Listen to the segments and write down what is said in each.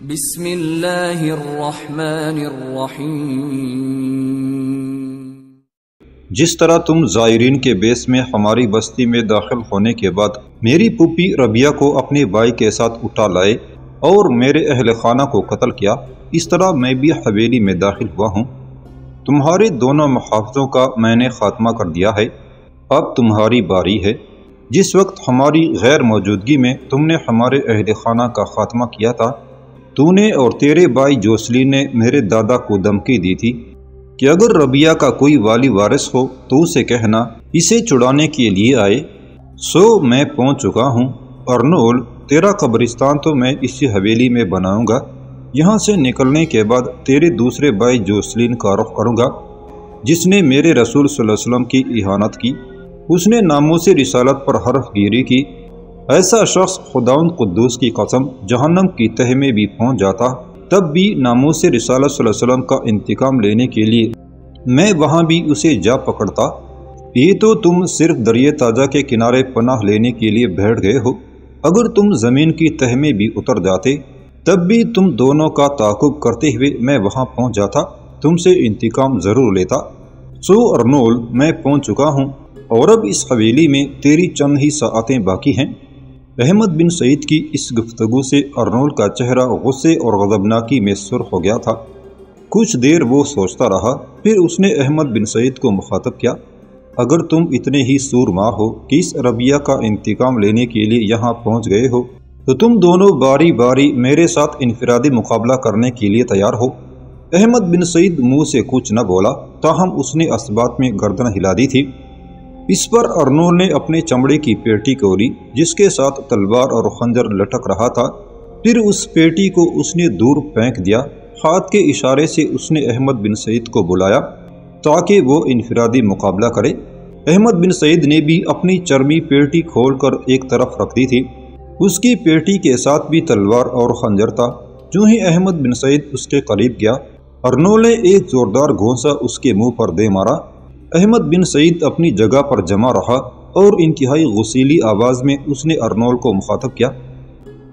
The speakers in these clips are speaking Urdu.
بسم اللہ الرحمن الرحیم۔ جس طرح تم زائرین کے بیس میں ہماری بستی میں داخل ہونے کے بعد میری پھوپھی ربیہ کو اپنے بھائی کے ساتھ اٹھا لائے اور میرے اہل خانہ کو قتل کیا، اس طرح میں بھی حویلی میں داخل ہوا ہوں۔ تمہارے دونوں محافظوں کا میں نے خاتمہ کر دیا ہے، اب تمہاری باری ہے۔ جس وقت ہماری غیر موجودگی میں تم نے ہمارے اہل خانہ کا خاتمہ کیا تھا، تو نے اور تیرے بھائی جوسلی نے میرے دادا کو دھمکی دی تھی کہ اگر ربیہ کا کوئی والی وارث ہو تو اسے کہنا اسے چھڑانے کے لیے آئے۔ سو میں پہنچ چکا ہوں۔ ارنول، تیرا قبرستان تو میں اسی حویلی میں بناؤں گا۔ یہاں سے نکلنے کے بعد تیرے دوسرے بھائی جوسلین کا رخ کروں گا، جس نے میرے رسول صلی اللہ علیہ وسلم کی اہانت کی، اس نے ناموس رسالت پر حرف گیری کی۔ ایسا شخص خداوند قدوس کی قسم جہنم کی تہ میں بھی پہنچ جاتا، تب بھی ناموس رسالت صلی اللہ علیہ وسلم کا انتقام لینے کے لیے میں وہاں بھی اسے جا پکڑتا۔ یہ تو تم صرف دریائے تاجہ کے کنارے پناہ لینے کے لیے بیٹھ گئے ہو، اگر تم زمین کی تہ میں بھی اتر جاتے تب بھی تم دونوں کا تعاقب کرتے ہوئے میں وہاں پہنچ جاتا، تم سے انتقام ضرور لیتا۔ سو ارنول، میں پہنچ چکا ہوں اور اب اس حویلی میں تیری چند ہی ساعتیں باقی ہیں۔ احمد بن سعید کی اس گفتگو سے ارنول کا چہرہ غصے اور غضبناکی میں سرخ ہو گیا تھا۔ کچھ دیر وہ سوچتا رہا، پھر اس نے احمد بن سعید کو مخاطب کیا، اگر تم اتنے ہی سورما ہو کہ اس ربیہ کا انتقام لینے کے لیے یہاں پہنچ گئے ہو تو تم دونوں باری باری میرے ساتھ انفرادی مقابلہ کرنے کے لیے تیار ہو۔ احمد بن سعید منہ سے کچھ نہ بولا، تاہم اس نے اسبات میں گردن ہلا دی تھی۔ اس پر ارنول نے اپنے چمڑے کی پیٹی کھولی جس کے ساتھ تلوار اور خنجر لٹک رہا تھا، پھر اس پیٹی کو اس نے دور پھینک دیا۔ ہاتھ کے اشارے سے اس نے احمد بن سعید کو بلایا تاکہ وہ انفرادی مقابلہ کرے۔ احمد بن سعید نے بھی اپنی چرمی پیٹی کھول کر ایک طرف رکھ دی تھی، اس کی پیٹی کے ساتھ بھی تلوار اور خنجر تھا۔ جو ہی احمد بن سعید اس کے قریب گیا، ارنول نے ایک زوردار گھونسا اس کے منہ پر دے مارا۔ احمد بن سعید اپنی جگہ پر جمع رہا اور انتہائی غصیلی آواز میں اس نے ارنول کو مخاطب کیا،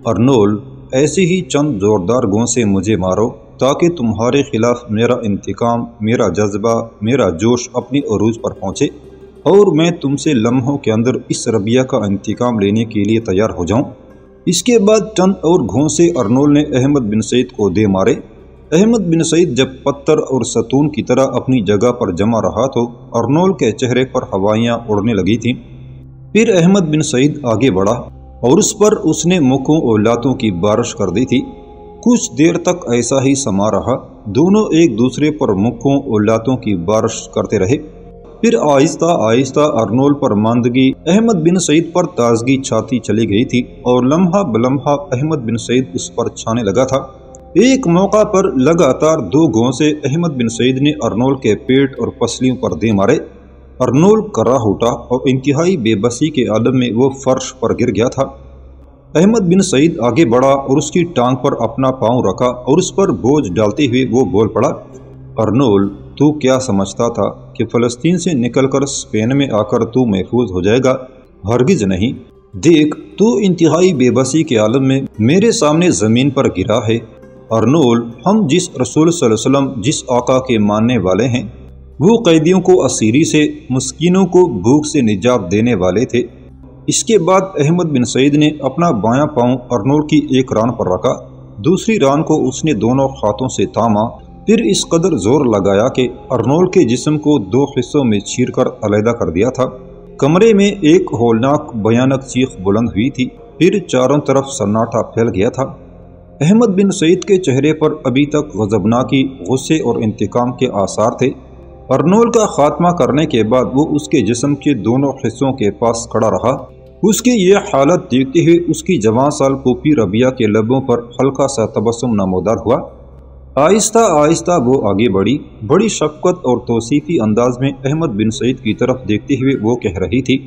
ارنول، ایسے ہی چند زوردار گھونسے مجھے مارو تاکہ تمہارے خلاف میرا انتقام، میرا جذبہ، میرا جوش اپنی عروج پر پہنچے اور میں تم سے لمحوں کے اندر اس ربیہ کا انتقام لینے کے لیے تیار ہو جاؤں۔ اس کے بعد چند اور گھونسے ارنول نے احمد بن سعید کو دے مارے۔ احمد بن سعید جب پتھر اور ستون کی طرح اپنی جگہ پر جمع رہا تو ارنول کے چہرے پر ہوائیاں اڑنے لگی تھیں۔ پھر احمد بن سعید آگے بڑھا اور اس پر اس نے مکوں اور لاتوں کی بارش کر دی تھی۔ کچھ دیر تک ایسا ہی سما رہا، دونوں ایک دوسرے پر مکوں اور لاتوں کی بارش کرتے رہے۔ پھر آہستہ آہستہ ارنول پر ماندگی، احمد بن سعید پر تازگی چھاتی چلی گئی تھی اور لمحہ بلمحہ احمد بن سعید اس پر چھانے لگا تھا۔ ایک موقع پر لگاتار 2 گھونسے احمد بن سعید نے ارنول کے پیٹ اور پسلیوں پر دے مارے۔ ارنول کراہ اٹھا اور انتہائی بے بسی کے عالم میں وہ فرش پر گر گیا تھا۔ احمد بن سعید آگے بڑھا اور اس کی ٹانگ پر اپنا پاؤں رکھا اور اس پر بوجھ ڈالتے ہوئے وہ بول پڑا، ارنول، تو کیا سمجھتا تھا کہ فلسطین سے نکل کر اسپین میں آ کر تو محفوظ ہو جائے گا؟ ہرگز نہیں۔ دیکھ، تو انتہائی بے بسی کے عالم میں میرے سامنے زمین پر گرا ہے۔ ارنول، ہم جس رسول صلی اللہ علیہ وسلم، جس آقا کے ماننے والے ہیں، وہ قیدیوں کو اسیری سے، مسکینوں کو بھوک سے نجات دینے والے تھے۔ اس کے بعد احمد بن سعید نے اپنا بایاں پاؤں ارنول کی ایک ران پر رکھا، دوسری ران کو اس نے دونوں ہاتھوں سے تھاما، پھر اس قدر زور لگایا کہ ارنول کے جسم کو 2 حصوں میں چیر کر علیحدہ کر دیا تھا۔ کمرے میں ایک ہولناک بھیانک چیخ بلند ہوئی تھی، پھر چاروں طرف سناٹا پھیل گیا تھا۔ احمد بن سعید کے چہرے پر ابھی تک غضبناکی، غصے اور انتقام کے آثار تھے۔ ارنول کا خاتمہ کرنے کے بعد وہ اس کے جسم کے دونوں حصوں کے پاس کھڑا رہا۔ اس کی یہ حالت دیکھتے ہوئے اس کی جوان سال پھوپھی ربیہ کے لبوں پر ہلکا سا تبسم نمودار ہوا۔ آہستہ آہستہ وہ آگے بڑھی، بڑی شفقت اور توصیفی انداز میں احمد بن سعید کی طرف دیکھتے ہوئے وہ کہہ رہی تھی،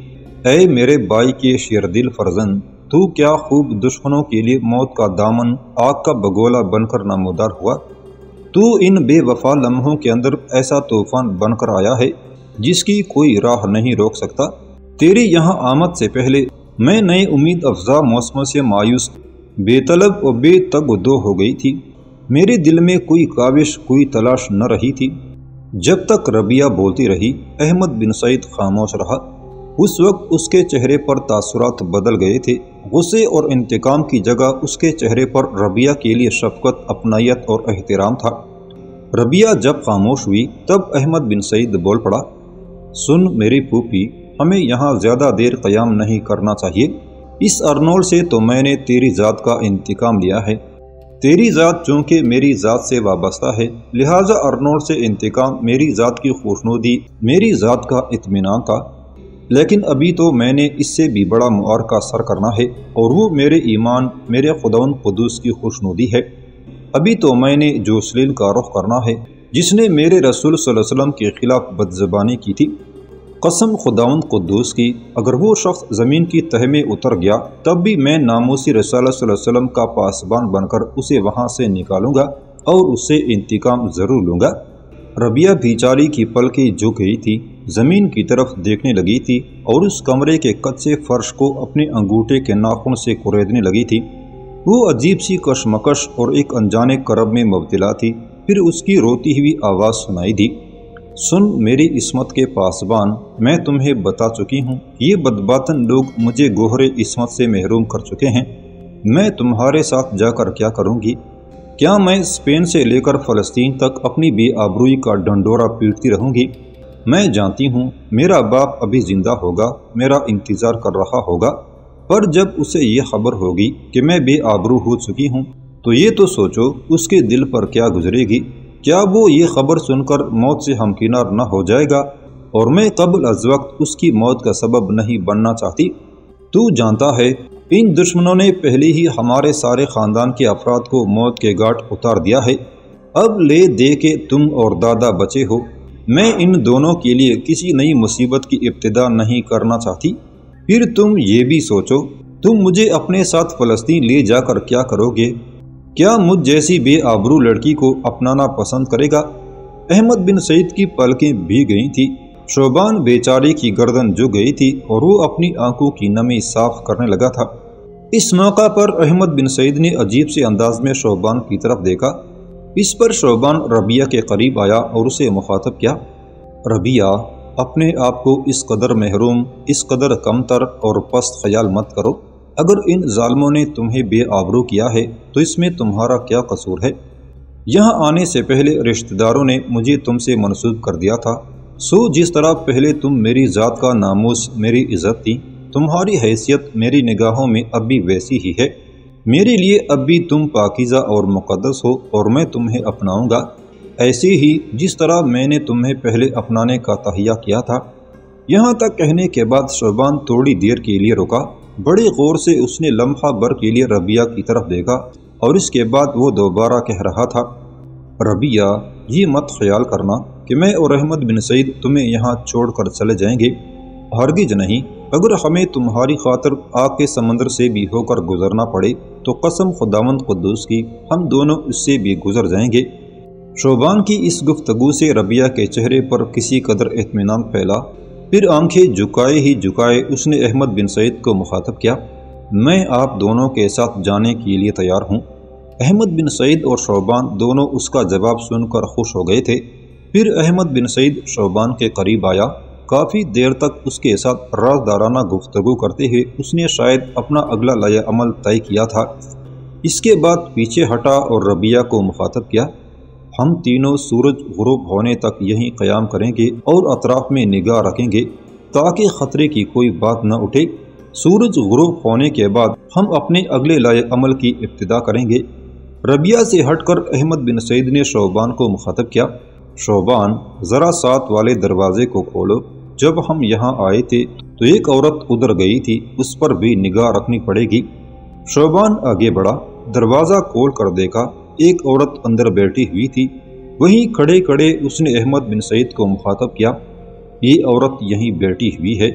اے میرے بھائی کے شیردل فرزند، تو کیا خوب دشمنوں کے لیے موت کا دامن، آگ کا بگولا بن کر نمودار ہوا۔ تو ان بے وفا لمحوں کے اندر ایسا طوفان بن کر آیا ہے جس کی کوئی راہ نہیں روک سکتا۔ تیری یہاں آمد سے پہلے میں نئے امید افزا موسموں سے مایوس بے طلب اور بے تگ و دو ہو گئی تھی۔ میرے دل میں کوئی کاوش، کوئی تلاش نہ رہی تھی۔ جب تک ربیہ بولتی رہی، احمد بن سعید خاموش رہا۔ اس وقت اس کے چہرے پر تاثرات بدل گئے تھے۔ غصے اور انتقام کی جگہ اس کے چہرے پر ربیہ کے لیے شفقت، اپنائیت اور احترام تھا۔ ربیہ جب خاموش ہوئی تب احمد بن سعید بول پڑا، سن میری پھوپھی، ہمیں یہاں زیادہ دیر قیام نہیں کرنا چاہیے۔ اس ارنولڈ سے تو میں نے تیری ذات کا انتقام لیا ہے۔ تیری ذات چونکہ میری ذات سے وابستہ ہے، لہٰذا ارنولڈ سے انتقام میری ذات کی خوشنودی، میری ذات کا اطمینان تھا۔ لیکن ابھی تو میں نے اس سے بھی بڑا معرکہ سر کرنا ہے، اور وہ میرے ایمان، میرے خداوند قدوس کی خوشنودی ہے۔ ابھی تو میں نے جوسلیل کا رخ کرنا ہے، جس نے میرے رسول صلی اللہ علیہ وسلم کے خلاف بدزبانی کی تھی۔ قسم خداوند قدوس کی، اگر وہ شخص زمین کی تہہ میں اتر گیا تب بھی میں ناموسی رسالہ صلی اللہ علیہ وسلم کا پاسبان بن کر اسے وہاں سے نکالوں گا اور اس سے انتقام ضرور لوں گا۔ ربیہ بیچاری کی پلکیں جھک گئی تھی، زمین کی طرف دیکھنے لگی تھی اور اس کمرے کے کچے فرش کو اپنے انگوٹھے کے ناخن سے کریدنے لگی تھی۔ وہ عجیب سی کشمکش اور ایک انجانے کرب میں مبتلا تھی۔ پھر اس کی روتی ہوئی آواز سنائی دی، سن میری عصمت کے پاسبان، میں تمہیں بتا چکی ہوں، یہ بدباطن لوگ مجھے گوہر عصمت سے محروم کر چکے ہیں۔ میں تمہارے ساتھ جا کر کیا کروں گی؟ کیا میں اسپین سے لے کر فلسطین تک اپنی بے آبروئی کا ڈنڈورا پیٹتی رہوں گی؟ میں جانتی ہوں میرا باپ ابھی زندہ ہوگا، میرا انتظار کر رہا ہوگا، پر جب اسے یہ خبر ہوگی کہ میں بے آبرو ہو چکی ہوں تو یہ تو سوچو اس کے دل پر کیا گزرے گی۔ کیا وہ یہ خبر سن کر موت سے ہمکنار نہ ہو جائے گا؟ اور میں قبل از وقت اس کی موت کا سبب نہیں بننا چاہتی۔ تو جانتا ہے ان دشمنوں نے پہلے ہی ہمارے سارے خاندان کے افراد کو موت کے گھاٹ اتار دیا ہے۔ اب لے دے کے تم اور دادا بچے ہو۔ میں ان دونوں کے لیے کسی نئی مصیبت کی ابتدا نہیں کرنا چاہتی۔ پھر تم یہ بھی سوچو، تم مجھے اپنے ساتھ فلسطین لے جا کر کیا کرو گے؟ کیا مجھ جیسی بے آبرو لڑکی کو اپنانا پسند کرے گا؟ احمد بن سعید کی پلکیں بھیگ گئی تھی، شوبان بیچارے کی گردن جھک گئی تھی اور وہ اپنی آنکھوں کی نمی صاف کرنے لگا تھا۔ اس موقع پر احمد بن سعید نے عجیب سے انداز میں شوبان کی طرف دیکھا۔ اس پر شوبان ربیہ کے قریب آیا اور اسے مخاطب کیا، ربیہ، اپنے آپ کو اس قدر محروم، اس قدر کمتر اور پست خیال مت کرو۔ اگر ان ظالموں نے تمہیں بے آبرو کیا ہے تو اس میں تمہارا کیا قصور ہے؟ یہاں آنے سے پہلے رشتہ داروں نے مجھے تم سے منسوب کر دیا تھا، سو جس طرح پہلے تم میری ذات کا ناموس، میری عزت تھی، تمہاری حیثیت میری نگاہوں میں اب بھی ویسی ہی ہے۔ میرے لیے اب بھی تم پاکیزہ اور مقدس ہو اور میں تمہیں اپناؤں گا، ایسے ہی جس طرح میں نے تمہیں پہلے اپنانے کا تہیہ کیا تھا۔ یہاں تک کہنے کے بعد شوبان تھوڑی دیر کے لیے رکا۔ بڑے غور سے اس نے لمحہ بھر کے لیے ربیہ کی طرف دیکھا اور اس کے بعد وہ دوبارہ کہہ رہا تھا، ربیہ، یہ مت خیال کرنا کہ میں اور احمد بن سعید تمہیں یہاں چھوڑ کر چلے جائیں گے، ہرگز نہیں۔ اگر ہمیں تمہاری خاطر آگ کے سمندر سے بھی ہو کر گزرنا پڑے تو قسم خداوند قدوس کی، ہم دونوں اس سے بھی گزر جائیں گے۔ شوبان کی اس گفتگو سے ربیہ کے چہرے پر کسی قدر اطمینان پھیلا۔ پھر آنکھیں جھکائے ہی جھکائے اس نے احمد بن سعید کو مخاطب کیا، میں آپ دونوں کے ساتھ جانے کے لیے تیار ہوں۔ احمد بن سعید اور شوبان دونوں اس کا جواب سن کر خوش ہو گئے تھے۔ پھر احمد بن سعید شوبان کے قریب آیا۔ کافی دیر تک اس کے ساتھ رازدارانہ گفتگو کرتے ہوئے اس نے شاید اپنا اگلا لائحہ عمل طے کیا تھا۔ اس کے بعد پیچھے ہٹا اور ربیہ کو مخاطب کیا، ہم تینوں سورج غروب ہونے تک یہیں قیام کریں گے اور اطراف میں نگاہ رکھیں گے تاکہ خطرے کی کوئی بات نہ اٹھے۔ سورج غروب ہونے کے بعد ہم اپنے اگلے لائحہ عمل کی ابتدا کریں گے۔ ربیہ سے ہٹ کر احمد بن سعید نے شوبان کو مخاطب کیا، شوبان، ذرا ساتھ والے دروازے کو کھولو۔ جب ہم یہاں آئے تھے تو ایک عورت ادھر گئی تھی، اس پر بھی نگاہ رکھنی پڑے گی۔ شوبان آگے بڑھا، دروازہ کھول کر دیکھا، ایک عورت اندر بیٹھی ہوئی تھی۔ وہیں کھڑے کھڑے اس نے احمد بن سعید کو مخاطب کیا، یہ عورت یہیں بیٹھی ہوئی ہے۔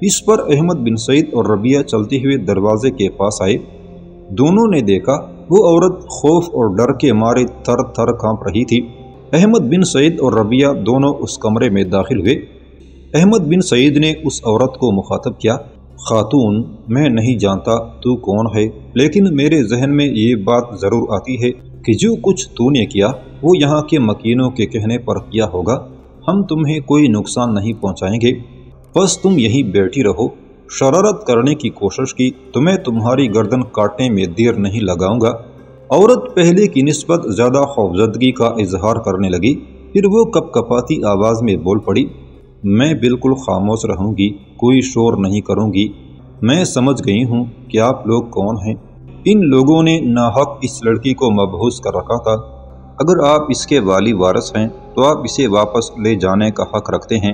اس پر احمد بن سعید اور ربیہ چلتے ہوئے دروازے کے پاس آئے۔ دونوں نے دیکھا وہ عورت خوف اور ڈر کے مارے تھر تھر کانپ رہی تھی۔ احمد بن سعید اور ربیہ دونوں اس کمرے میں داخل ہوئے۔ احمد بن سعید نے اس عورت کو مخاطب کیا، خاتون، میں نہیں جانتا تو کون ہے، لیکن میرے ذہن میں یہ بات ضرور آتی ہے کہ جو کچھ تو نے کیا وہ یہاں کے مکینوں کے کہنے پر کیا ہوگا۔ ہم تمہیں کوئی نقصان نہیں پہنچائیں گے، بس تم یہیں بیٹھی رہو۔ شرارت کرنے کی کوشش کی تو میں تمہاری گردن کاٹنے میں دیر نہیں لگاؤں گا۔ عورت پہلے کی نسبت زیادہ خوفزدگی کا اظہار کرنے لگی، پھر وہ کپ کپاتی آواز میں بول پڑی، میں بالکل خاموش رہوں گی، کوئی شور نہیں کروں گی۔ میں سمجھ گئی ہوں کہ آپ لوگ کون ہیں۔ ان لوگوں نے ناحق اس لڑکی کو مبہوس کر رکھا تھا۔ اگر آپ اس کے والی وارث ہیں تو آپ اسے واپس لے جانے کا حق رکھتے ہیں۔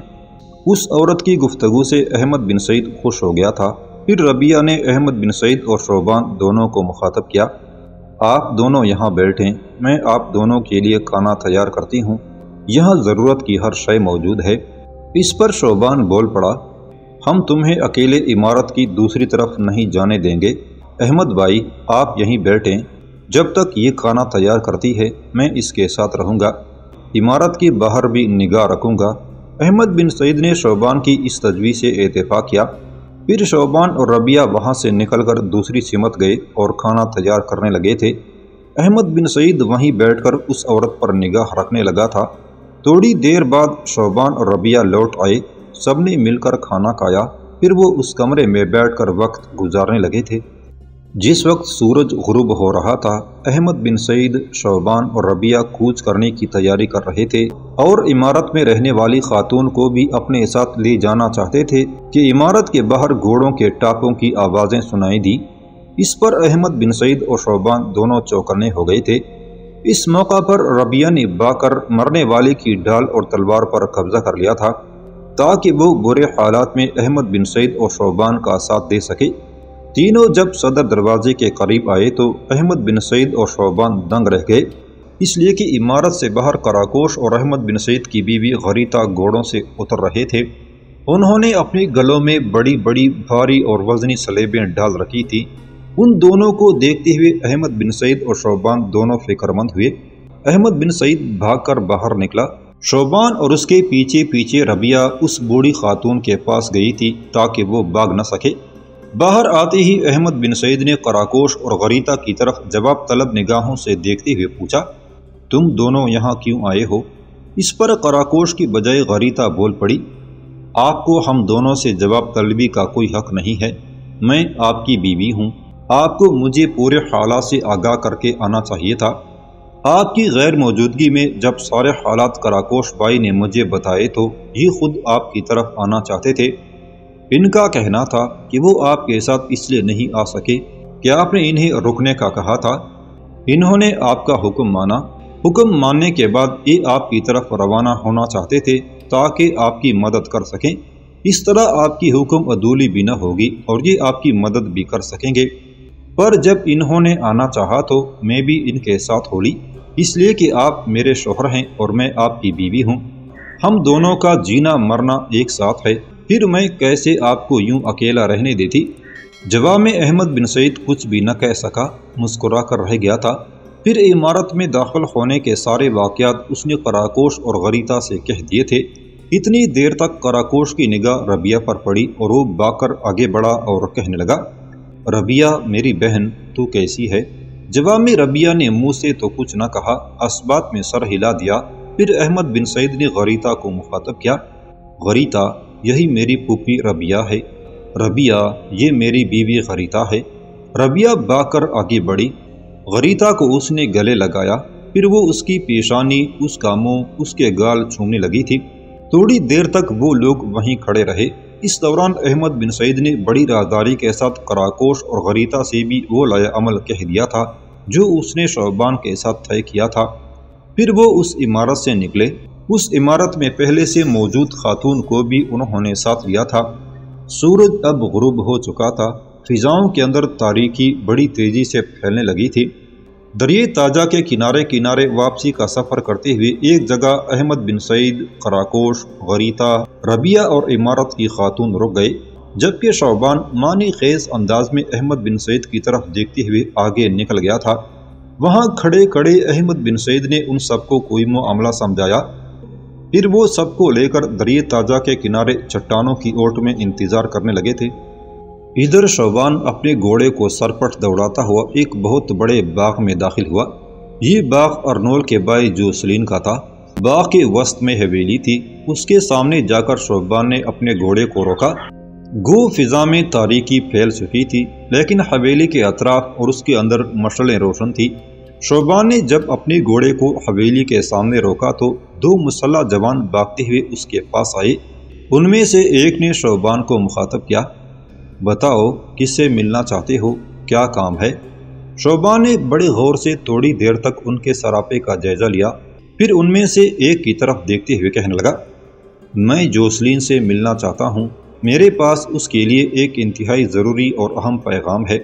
اس عورت کی گفتگو سے احمد بن سعید خوش ہو گیا تھا۔ پھر ربیہ نے احمد بن سعید اور شوبان دونوں کو مخاطب کیا، آپ دونوں یہاں بیٹھیں، میں آپ دونوں کے لیے کھانا تیار کرتی ہوں، یہاں ضرورت کی ہر شے موجود ہے۔ اس پر شوبان بول پڑا، ہم تمہیں اکیلے عمارت کی دوسری طرف نہیں جانے دیں گے، احمد بھائی آپ یہیں بیٹھیں، جب تک یہ کھانا تیار کرتی ہے میں اس کے ساتھ رہوں گا، عمارت کی باہر بھی نگاہ رکھوں گا۔ احمد بن سعید نے شوبان کی اس تجویز سے اتفاق کیا۔ پھر شوبان اور ربیہ وہاں سے نکل کر دوسری سمت گئے اور کھانا تیار کرنے لگے تھے۔ احمد بن سعید وہیں بیٹھ کر اس عورت پر نگاہ رکھنے لگا تھا۔ تھوڑی دیر بعد شوبان اور ربیہ لوٹ آئے، سب نے مل کر کھانا کھایا، پھر وہ اس کمرے میں بیٹھ کر وقت گزارنے لگے تھے۔ جس وقت سورج غروب ہو رہا تھا، احمد بن سعید، شوبان اور ربیہ کوچ کرنے کی تیاری کر رہے تھے اور عمارت میں رہنے والی خاتون کو بھی اپنے ساتھ لے جانا چاہتے تھے کہ عمارت کے باہر گھوڑوں کے ٹاپوں کی آوازیں سنائی دی۔ اس پر احمد بن سعید اور شوبان دونوں چوکنے ہو گئے تھے۔ اس موقع پر ربیہ نے با کر مرنے والے کی ڈھال اور تلوار پر قبضہ کر لیا تھا تاکہ وہ برے حالات میں احمد بن سعید اور شوبان کا ساتھ دے سکے۔ تینوں جب صدر دروازے کے قریب آئے تو احمد بن سعید اور شوبان دنگ رہ گئے، اس لیے کہ عمارت سے باہر کراکوش اور احمد بن سعید کی بیوی غریتا گھوڑوں سے اتر رہے تھے۔ انہوں نے اپنے گلوں میں بڑی بڑی بھاری اور وزنی سلیبیں ڈال رکھی تھی۔ ان دونوں کو دیکھتے ہوئے احمد بن سعید اور شوبان دونوں فکر مند ہوئے۔ احمد بن سعید بھاگ کر باہر نکلا، شوبان اور اس کے پیچھے پیچھے ربیہ اس بوڑھی خاتون کے پاس گئی تھی تاکہ وہ بھاگ نہ سکے۔ باہر آتے ہی احمد بن سعید نے کراکوش اور غریتا کی طرف جواب طلب نگاہوں سے دیکھتے ہوئے پوچھا، تم دونوں یہاں کیوں آئے ہو؟ اس پر کراکوش کی بجائے غریتا بول پڑی، آپ کو ہم دونوں سے جواب طلبی کا کوئی حق نہیں ہے، میں آپ کی بیوی ہوں، آپ کو مجھے پورے حالات سے آگاہ کر کے آنا چاہیے تھا۔ آپ کی غیر موجودگی میں جب سارے حالات کراکوش بھائی نے مجھے بتائے تو یہ خود آپ کی طرف آنا چاہتے تھے۔ ان کا کہنا تھا کہ وہ آپ کے ساتھ اس لیے نہیں آ سکے کہ آپ نے انہیں رکنے کا کہا تھا۔ انہوں نے آپ کا حکم مانا، حکم ماننے کے بعد یہ آپ کی طرف روانہ ہونا چاہتے تھے تاکہ آپ کی مدد کر سکیں، اس طرح آپ کی حکم عدولی بھی نہ ہوگی اور یہ آپ کی مدد بھی کر سکیں گے۔ پر جب انہوں نے آنا چاہا تو میں بھی ان کے ساتھ ہو لی، اس لیے کہ آپ میرے شوہر ہیں اور میں آپ کی بیوی ہوں، ہم دونوں کا جینا مرنا ایک ساتھ ہے، پھر میں کیسے آپ کو یوں اکیلا رہنے دیتی؟ جواب میں احمد بن سعید کچھ بھی نہ کہہ سکا، مسکرا کر رہ گیا تھا۔ پھر عمارت میں داخل ہونے کے سارے واقعات اس نے کراکوش اور غریتا سے کہہ دیے تھے۔ اتنی دیر تک کراکوش کی نگاہ ربیہ پر پڑی اور وہ با کر آگے بڑھا اور کہنے لگا، ربیہ میری بہن تو کیسی ہے؟ جواب میں ربیہ نے منہ سے تو کچھ نہ کہا، اسبات میں سر ہلا دیا۔ پھر احمد بن سعید نے غریتا کو مخاطب کیا، غریتا یہی میری پھوپھی ربیہ ہے، ربیہ یہ میری بیوی غریتا ہے۔ ربیہ با کر آگے بڑھی، غریتا کو اس نے گلے لگایا، پھر وہ اس کی پیشانی، اس کا منہ، اس کے گال چھونے لگی تھی۔ تھوڑی دیر تک وہ لوگ وہیں کھڑے رہے۔ اس دوران احمد بن سعید نے بڑی رازداری کے ساتھ کراکوش اور غریتا سے بھی وہ لائے عمل کہہ دیا تھا جو اس نے شوبان کے ساتھ طے کیا تھا۔ پھر وہ اس عمارت سے نکلے۔ اس عمارت میں پہلے سے موجود خاتون کو بھی انہوں نے ساتھ لیا تھا۔ سورج اب غروب ہو چکا تھا، فضاؤں کے اندر تاریکی بڑی تیزی سے پھیلنے لگی تھی۔ دریائے تاجہ کے کنارے کنارے واپسی کا سفر کرتے ہوئے ایک جگہ احمد بن سعید، کراکوش، غریتا، ربیہ اور عمارت کی خاتون رک گئے، جبکہ شوبان معنی خیز انداز میں احمد بن سعید کی طرف دیکھتے ہوئے آگے نکل گیا تھا۔ وہاں کھڑے کھڑے احمد بن سعید نے ان سب کو کوئی معاملہ سمجھایا، پھر وہ سب کو لے کر دریائے تاجہ کے کنارے چٹانوں کی اوٹ میں انتظار کرنے لگے تھے۔ ادھر شوبان اپنے گھوڑے کو سرپٹ دوڑاتا ہوا ایک بہت بڑے باغ میں داخل ہوا۔ یہ باغ ارنول کے بھائی جوسلین کا تھا۔ باغ کے وسط میں حویلی تھی۔ اس کے سامنے جا کر شوبان نے اپنے گھوڑے کو روکا۔ گو فضا میں تاریکی پھیل چکی تھی، لیکن حویلی کے اطراف اور اس کے اندر مشعلیں روشن تھی۔ شوبان نے جب اپنے گھوڑے کو حویلی کے سامنے روکا تو دو مسلح جوان بھاگتے ہوئے اس کے پاس آئے۔ ان میں سے ایک نے شوبان کو مخاطب کیا، بتاؤ کس سے ملنا چاہتے ہو، کیا کام ہے؟ شوبان نے بڑے غور سے تھوڑی دیر تک ان کے سراپے کا جائزہ لیا، پھر ان میں سے ایک کی طرف دیکھتے ہوئے کہنے لگا، میں جوسلین سے ملنا چاہتا ہوں۔ میرے پاس اس کے لیے ایک انتہائی ضروری اور اہم پیغام ہے۔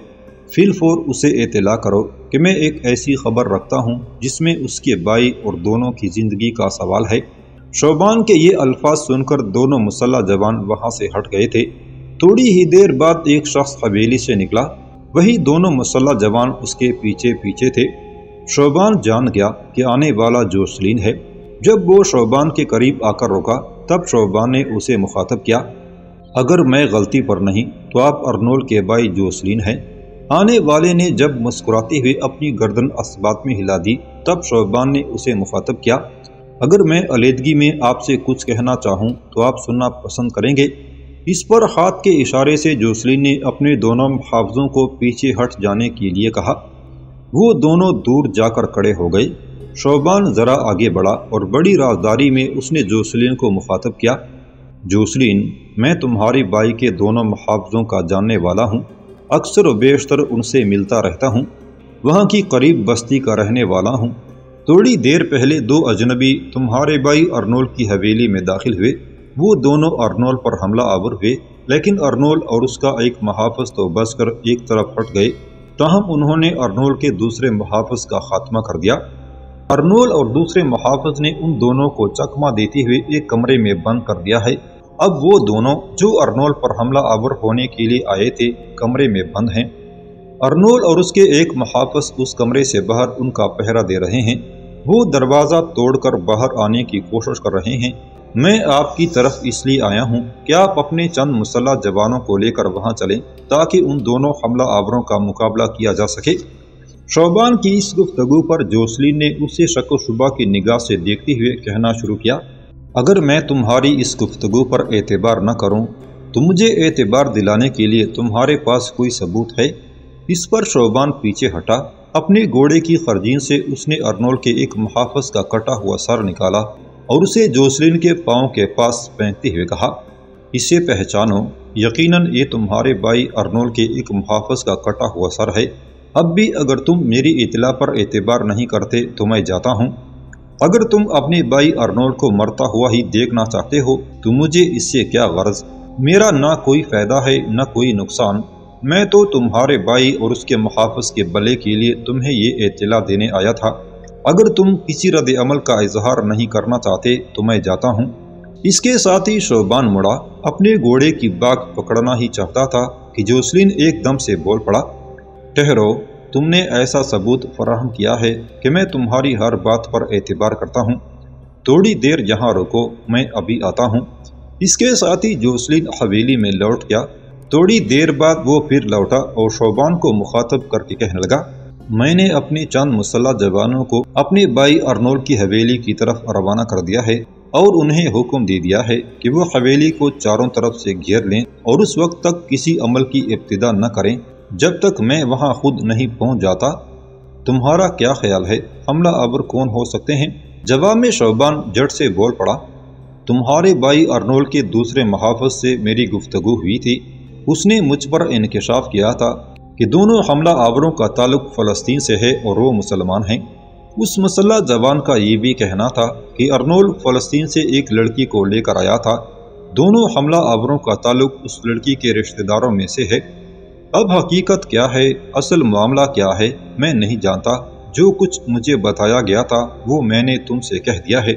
فی الفور اسے اطلاع کرو کہ میں ایک ایسی خبر رکھتا ہوں جس میں اس کے بھائی اور دونوں کی زندگی کا سوال ہے۔ شوبان کے یہ الفاظ سن کر دونوں مسلح جوان وہاں سے ہٹ گئے تھے۔ تھوڑی ہی دیر بعد ایک شخص حویلی سے نکلا، وہی دونوں مسلح جوان اس کے پیچھے پیچھے تھے۔ شوبان جان گیا کہ آنے والا جوسلین ہے۔ جب وہ شوبان کے قریب آ کر رکا تب شوبان نے اسے مخاطب کیا، اگر میں غلطی پر نہیں تو آپ ارنول کے بھائی جوسلین ہیں۔ آنے والے نے جب مسکراتے ہوئے اپنی گردن اسبات میں ہلا دی تب شوبان نے اسے مخاطب کیا، اگر میں علیحدگی میں آپ سے کچھ کہنا چاہوں تو آپ سننا پسند کریں گے؟ اس پر ہاتھ کے اشارے سے جوسلین نے اپنے دونوں محافظوں کو پیچھے ہٹ جانے کے لیے کہا۔ وہ دونوں دور جا کر کھڑے ہو گئے۔ شوبان ذرا آگے بڑھا اور بڑی رازداری میں اس نے جوسلین کو مخاطب کیا، جوسلین، میں تمہارے بھائی کے دونوں محافظوں کا جاننے والا ہوں، اکثر و بیشتر ان سے ملتا رہتا ہوں، وہاں کی قریب بستی کا رہنے والا ہوں۔ تھوڑی دیر پہلے دو اجنبی تمہارے بھائی ارنول کی حویلی میں داخل ہوئے۔ وہ دونوں ارنول پر حملہ آور ہوئے، لیکن ارنول اور اس کا ایک محافظ تو بچ کر ایک طرف ہٹ گئے، تاہم انہوں نے ارنول کے دوسرے محافظ کا خاتمہ کر دیا۔ ارنول اور دوسرے محافظ نے ان دونوں کو چکمہ دیتے ہوئے ایک کمرے میں بند کر دیا ہے۔ اب وہ دونوں جو ارنول پر حملہ آور ہونے کے لیے آئے تھے کمرے میں بند ہیں۔ ارنول اور اس کے ایک محافظ اس کمرے سے باہر ان کا پہرا دے رہے ہیں۔ وہ دروازہ توڑ کر باہر آنے کی کوشش کر رہے ہیں۔ میں آپ کی طرف اس لیے آیا ہوں کہ آپ اپنے چند مسلح جوانوں کو لے کر وہاں چلیں تاکہ ان دونوں حملہ آوروں کا مقابلہ کیا جا سکے۔ شوبان کی اس گفتگو پر جوسلین نے اسے شک و شبہ کی نگاہ سے دیکھتے ہوئے کہنا شروع کیا، اگر میں تمہاری اس گفتگو پر اعتبار نہ کروں تو مجھے اعتبار دلانے کے لیے تمہارے پاس کوئی ثبوت ہے؟ اس پر شوبان پیچھے ہٹا۔ اپنے گھوڑے کی خرجین سے اس نے ارنول کے ایک محافظ کا کٹا ہوا سر نکالا اور اسے جوسلین کے پاؤں کے پاس پھینکتے ہوئے کہا، اسے پہچانو، یقیناً یہ تمہارے بھائی ارنول کے ایک محافظ کا کٹا ہوا سر ہے۔ اب بھی اگر تم میری اطلاع پر اعتبار نہیں کرتے تو میں جاتا ہوں۔ اگر تم اپنے بھائی ارنول کو مرتا ہوا ہی دیکھنا چاہتے ہو تو مجھے اس سے کیا غرض؟ میرا نہ کوئی فائدہ ہے نہ کوئی نقصان۔ میں تو تمہارے بھائی اور اس کے محافظ کے بھلے کے لیے تمہیں یہ اطلاع دینے آیا تھا۔ اگر تم کسی رد عمل کا اظہار نہیں کرنا چاہتے تو میں جاتا ہوں۔ اس کے ساتھ ہی شوبان مڑا، اپنے گھوڑے کی باگ پکڑنا ہی چاہتا تھا کہ جوسلین ایک دم سے بول پڑا، ٹھہرو، تم نے ایسا ثبوت فراہم کیا ہے کہ میں تمہاری ہر بات پر اعتبار کرتا ہوں۔ تھوڑی دیر یہاں رکو، میں ابھی آتا ہوں۔ اس کے ساتھ ہی جوسلین حویلی میں لوٹ گیا۔ تھوڑی دیر بعد وہ پھر لوٹا اور شوبان کو مخاطب کر کے کہنے لگا، میں نے اپنے چند مسلح جوانوں کو اپنے بھائی ارنول کی حویلی کی طرف روانہ کر دیا ہے اور انہیں حکم دے دیا ہے کہ وہ حویلی کو چاروں طرف سے گھیر لیں اور اس وقت تک کسی عمل کی ابتدا نہ کریں جب تک میں وہاں خود نہیں پہنچ جاتا۔ تمہارا کیا خیال ہے، حملہ آور کون ہو سکتے ہیں؟ جواب میں شوبان جھٹ سے بول پڑا، تمہارے بھائی ارنول کے دوسرے محافظ سے میری گفتگو ہوئی تھی۔ اس نے مجھ پر انکشاف کیا تھا کہ دونوں حملہ آوروں کا تعلق فلسطین سے ہے اور وہ مسلمان ہیں۔ اس مسلح جوان کا یہ بھی کہنا تھا کہ ارنول فلسطین سے ایک لڑکی کو لے کر آیا تھا۔ دونوں حملہ آوروں کا تعلق اس لڑکی کے رشتہ داروں میں سے ہے۔ اب حقیقت کیا ہے، اصل معاملہ کیا ہے، میں نہیں جانتا۔ جو کچھ مجھے بتایا گیا تھا وہ میں نے تم سے کہہ دیا ہے۔